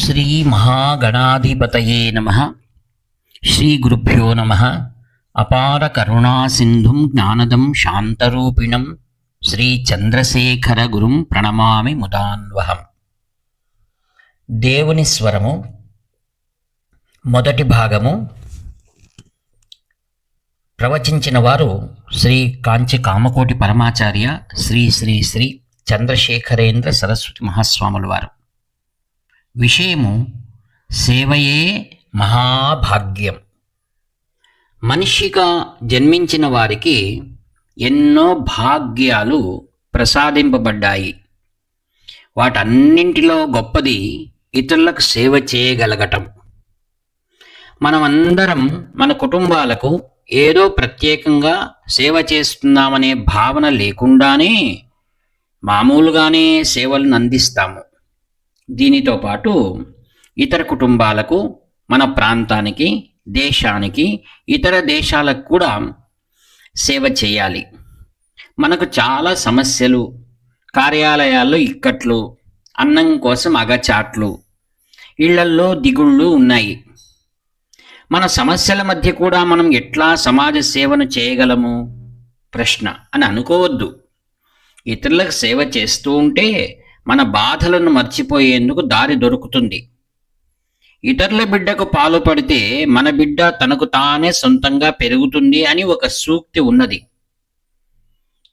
శ్రీ మహాగణాధిపతయే నమః. శ్రీ గురుభ్యో నమః. అపార కరుణా సింధుం జ్ఞానదం శాంతరూపిణం శ్రీ చంద్రశేఖర గురుం ప్రణమామి ముదాన్వహం. దేవుని స్వరము మొదటి భాగము. ప్రవచించిన వారు శ్రీ కాంచి కామకోటి పరమాచార్య శ్రీ శ్రీ శ్రీ చంద్రశేఖరేంద్ర సరస్వతి మహాస్వాముల వారు. విషయము సేవయే మహాభాగ్యం. మనిషిగా జన్మించిన వారికి ఎన్నో భాగ్యాలు ప్రసాదింపబడ్డాయి. వాటన్నింటిలో గొప్పది ఇతరులకు సేవ చేయగలగటం. మనమందరం మన కుటుంబాలకు ఏదో ప్రత్యేకంగా సేవ చేస్తున్నామనే భావన లేకుండానే మామూలుగానే సేవలను అందిస్తాము. దీనితో పాటు ఇతర కుటుంబాలకు, మన ప్రాంతానికి, దేశానికి, ఇతర దేశాలకు కూడా సేవ చేయాలి. మనకు చాలా సమస్యలు, కార్యాలయాల్లో ఇక్కట్లు, అన్నం కోసం అగచాట్లు, ఇళ్లల్లో దిగుళ్ళు ఉన్నాయి. మన సమస్యల మధ్య కూడా మనం ఎట్లా సమాజ సేవను చేయగలము ప్రశ్న అని అనుకోవద్దు. ఇతరులకు సేవ చేస్తూ ఉంటే మన బాధలను మర్చిపోయేందుకు దారి దొరుకుతుంది. ఇతరుల బిడ్డకు పాలు పడితే మన బిడ్డ తనకు తానే సొంతంగా పెరుగుతుంది అని ఒక సూక్తి ఉన్నది.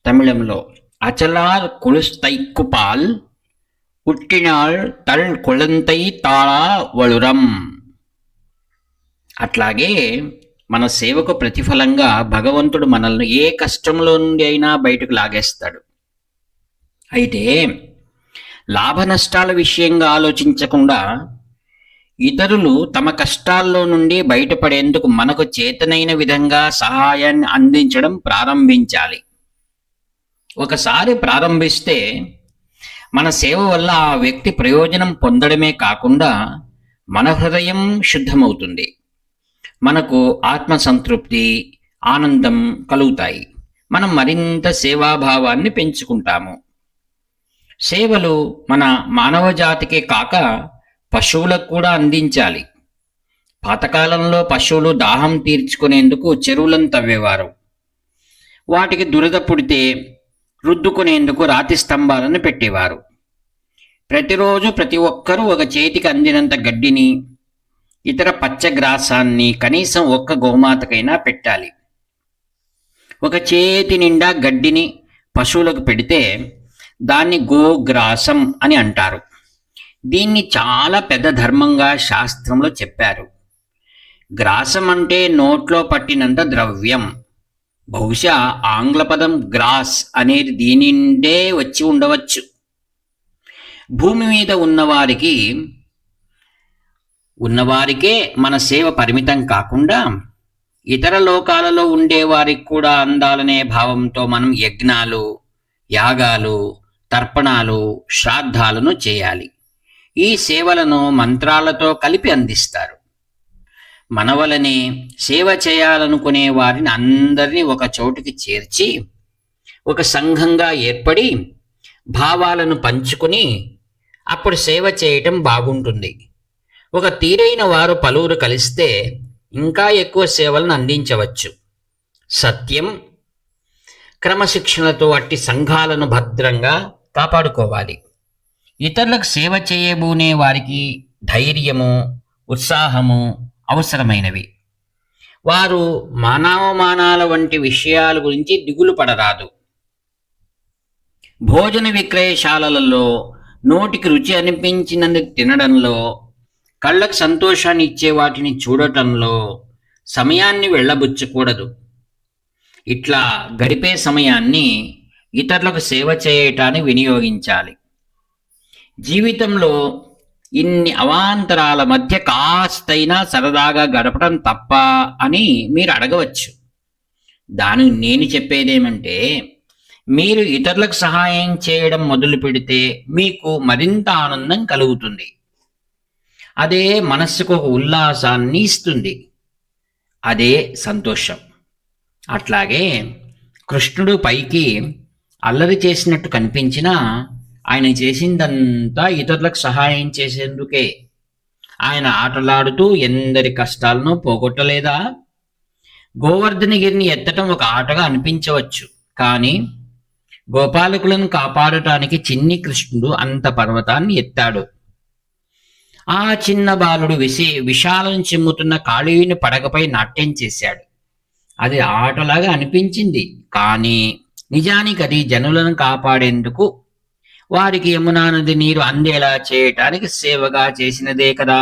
తమిళంలో అచలార్ కులుస్తైక్కు పాల్ ఉట్టినాళ్ తల్ కుళంతై తాళా వళురం. అట్లాగే మన సేవకు ప్రతిఫలంగా భగవంతుడు మనల్ని ఏ కష్టంలో నుండి అయినా బయటకు లాగేస్తాడు. అయితే లాభ నష్టాల విషయంగా ఆలోచించకుండా ఇతరులు తమ కష్టాల్లో నుండి బయటపడేందుకు మనకు చేతనైన విధంగా సహాయాన్ని అందించడం ప్రారంభించాలి. ఒకసారి ప్రారంభిస్తే మన సేవ వల్ల ఆ వ్యక్తి ప్రయోజనం పొందడమే కాకుండా మన హృదయం శుద్ధమవుతుంది. మనకు ఆత్మసంతృప్తి, ఆనందం కలుగుతాయి. మనం మరింత సేవాభావాన్ని పెంచుకుంటాము. సేవలు మన మానవ జాతికే కాక పశువులకు కూడా అందించాలి. పాతకాలంలో పశువులు దాహం తీర్చుకునేందుకు చెరువులను తవ్వేవారు. వాటికి దురద పుడితే రుద్దుకునేందుకు రాతి స్తంభాలను పెట్టేవారు. ప్రతిరోజు ప్రతి ఒక్కరూ ఒక చేతికి అందినంత గడ్డిని, ఇతర పచ్చగ్రాసాన్ని కనీసం ఒక్క గోమాతకైనా పెట్టాలి. ఒక చేతి నిండా గడ్డిని పశువులకు పెడితే దాన్ని గోగ్రాసం అని అంటారు. దీన్ని చాలా పెద్ద ధర్మంగా శాస్త్రంలో చెప్పారు. గ్రాసం అంటే నోట్లో పట్టినంత ద్రవ్యం. బహుశా ఆంగ్ల పదం గ్రాస్ అనేది దీని నుండే వచ్చి ఉండవచ్చు. భూమి మీద ఉన్నవారికే మన సేవ పరిమితం కాకుండా ఇతర లోకాలలో ఉండేవారికి కూడా అందాలనే భావంతో మనం యజ్ఞాలు, యాగాలు, తర్పణాలు, శ్రాద్ధాలను చేయాలి. ఈ సేవలను మంత్రాలతో కలిపి అందిస్తారు. మన వలనే సేవ చేయాలనుకునే వారిని అందరినీ ఒక చోటుకి చేర్చి ఒక సంఘంగా ఏర్పడి భావాలను పంచుకుని అప్పుడు సేవ చేయటం బాగుంటుంది. ఒక తీరైన వారు పలువురు కలిస్తే ఇంకా ఎక్కువ సేవలను అందించవచ్చు. సత్యం, క్రమశిక్షణతో అట్టి సంఘాలను భద్రంగా కాపాడుకోవాలి. ఇతరులకు సేవ చేయబూనే వారికి ధైర్యము, ఉత్సాహము అవసరమైనవి. వారు మానవమానాల వంటి విషయాల గురించి దిగులు పడరాదు. భోజన విక్రయశాలలలో నోటికి రుచి అనిపించినందుకు తినడంలో, కళ్ళకు సంతోషాన్ని ఇచ్చే వాటిని చూడటంలో సమయాన్ని వెళ్ళబుచ్చకూడదు. ఇట్లా గడిపే సమయాన్ని ఇతరులకు సేవ చేయటానికి వినియోగించాలి. జీవితంలో ఇన్ని అవాంతరాల మధ్య కాస్తైనా సరదాగా గడపడం తప్ప అని మీరు అడగవచ్చు. దానికి నేను చెప్పేదేమంటే, మీరు ఇతరులకు సహాయం చేయడం మొదలు పెడితే మీకు మరింత ఆనందం కలుగుతుంది. అదే మనస్సుకు ఒక ఉల్లాసాన్ని ఇస్తుంది. అదే సంతోషం. అట్లాగే కృష్ణుడు పైకి అల్లరి చేసినట్టు కనిపించినా ఆయన చేసిందంతా ఇతరులకు సహాయం చేసేందుకే. ఆయన ఆటలాడుతూ ఎందరి కష్టాలను పోగొట్టలేదా? గోవర్ధనగిరిని ఎత్తటం ఒక ఆటగా అనిపించవచ్చు, కానీ గోపాలకులను కాపాడటానికి చిన్ని కృష్ణుడు అంత పర్వతాన్ని ఎత్తాడు. ఆ చిన్న బాలుడు విశాలను చిమ్ముతున్న కాళీయుని పడగపై నాట్యం చేశాడు. అది ఆటలాగా అనిపించింది, కానీ నిజానికి అది జనులను కాపాడేందుకు, వారికి యమునా నది నీరు అందేలా చేయటానికి సేవగా చేసినదే కదా.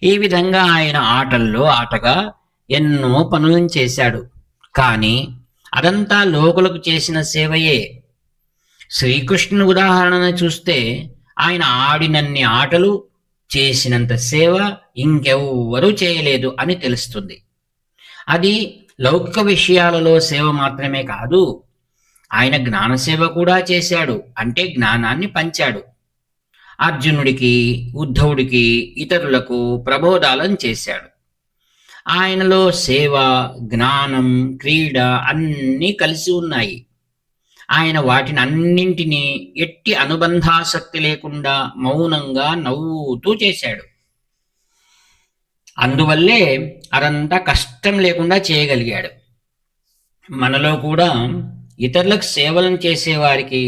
ఈ విధంగా ఆయన ఆటల్లో ఆటగా ఎన్నో పనులను చేశాడు, కానీ అదంతా లోకులకు చేసిన సేవయే. శ్రీకృష్ణుని ఉదాహరణ చూస్తే ఆయన ఆడినన్ని ఆటలు, చేసినంత సేవ ఇంకెవ్వరూ చేయలేదు అని తెలుస్తుంది. అది లౌకిక విషయాలలో సేవ మాత్రమే కాదు, ఆయన జ్ఞానసేవ కూడా చేశాడు. అంటే జ్ఞానాన్ని పంచాడు. అర్జునుడికి, ఉద్ధవుడికి, ఇతరులకు ప్రబోధాలను చేశాడు. ఆయనలో సేవ, జ్ఞానం, క్రీడ అన్నీ కలిసి ఉన్నాయి. ఆయన వాటిని అన్నింటినీ ఎట్టి అనుబంధాసక్తి లేకుండా మౌనంగా నవ్వుతూ చేశాడు. అందువల్లే అదంతా కష్టం లేకుండా చేయగలిగాడు. మనలో కూడా ఇతరులకు సేవలను చేసేవారికి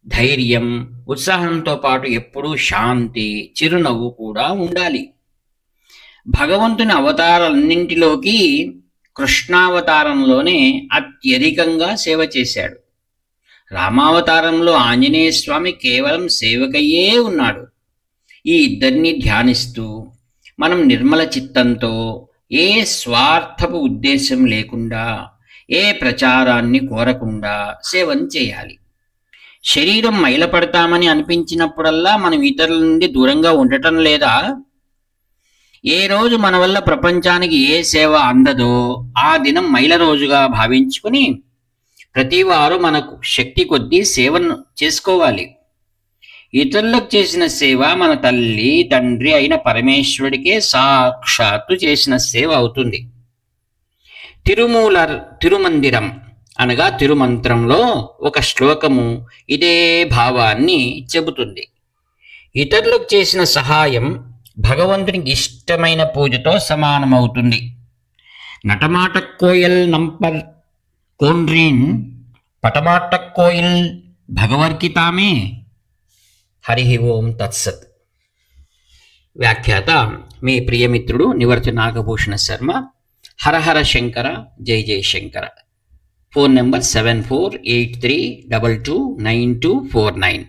ధైర్యం, ఉత్సాహంతో పాటు ఎప్పుడూ శాంతి, చిరునవ్వు కూడా ఉండాలి. భగవంతుని అవతారాలన్నింటిలోకి కృష్ణావతారంలోనే అత్యధికంగా సేవ చేశాడు. రామావతారంలో ఆంజనేయ స్వామి కేవలం సేవకయ్యే ఉన్నాడు. ఈ ఇద్దరిని ధ్యానిస్తూ మనం నిర్మల చిత్తంతో, ఏ స్వార్థపు ఉద్దేశం లేకుండా, ఏ ప్రచారాన్ని కోరకుండా సేవను చేయాలి. శరీరం మైలపడతామని అనిపించినప్పుడల్లా మనం ఇతరుల నుండి దూరంగా ఉండటం లేదా? ఏ రోజు మన వల్ల ప్రపంచానికి ఏ సేవ అందదో ఆ దినం మైల రోజుగా భావించుకుని ప్రతివారు మనకు శక్తి కొద్దీ సేవను చేసుకోవాలి. ఇతరులకు చేసిన సేవ మన తల్లి, తండ్రి అయిన పరమేశ్వరుడికే సాక్షాత్తు చేసిన సేవ అవుతుంది. తిరుమందిరం అనగా తిరుమంత్రంలో ఒక శ్లోకము ఇదే భావాన్ని చెబుతుంది. ఇతరులకు చేసిన సహాయం భగవంతునికి ఇష్టమైన పూజతో సమానమవుతుంది. నటమాటక్కోయల్ నంపర్ కోన్రీన్ పటమాటక్కోయల్ భగవర్కితామే. హరి ఓం తత్సత్. వ్యాఖ్యాత మీ ప్రియమిత్రుడు నివర్తి నాగభూషణ శర్మ. హరహర శంకర, జై జై శంకర. Phone number 7483229249.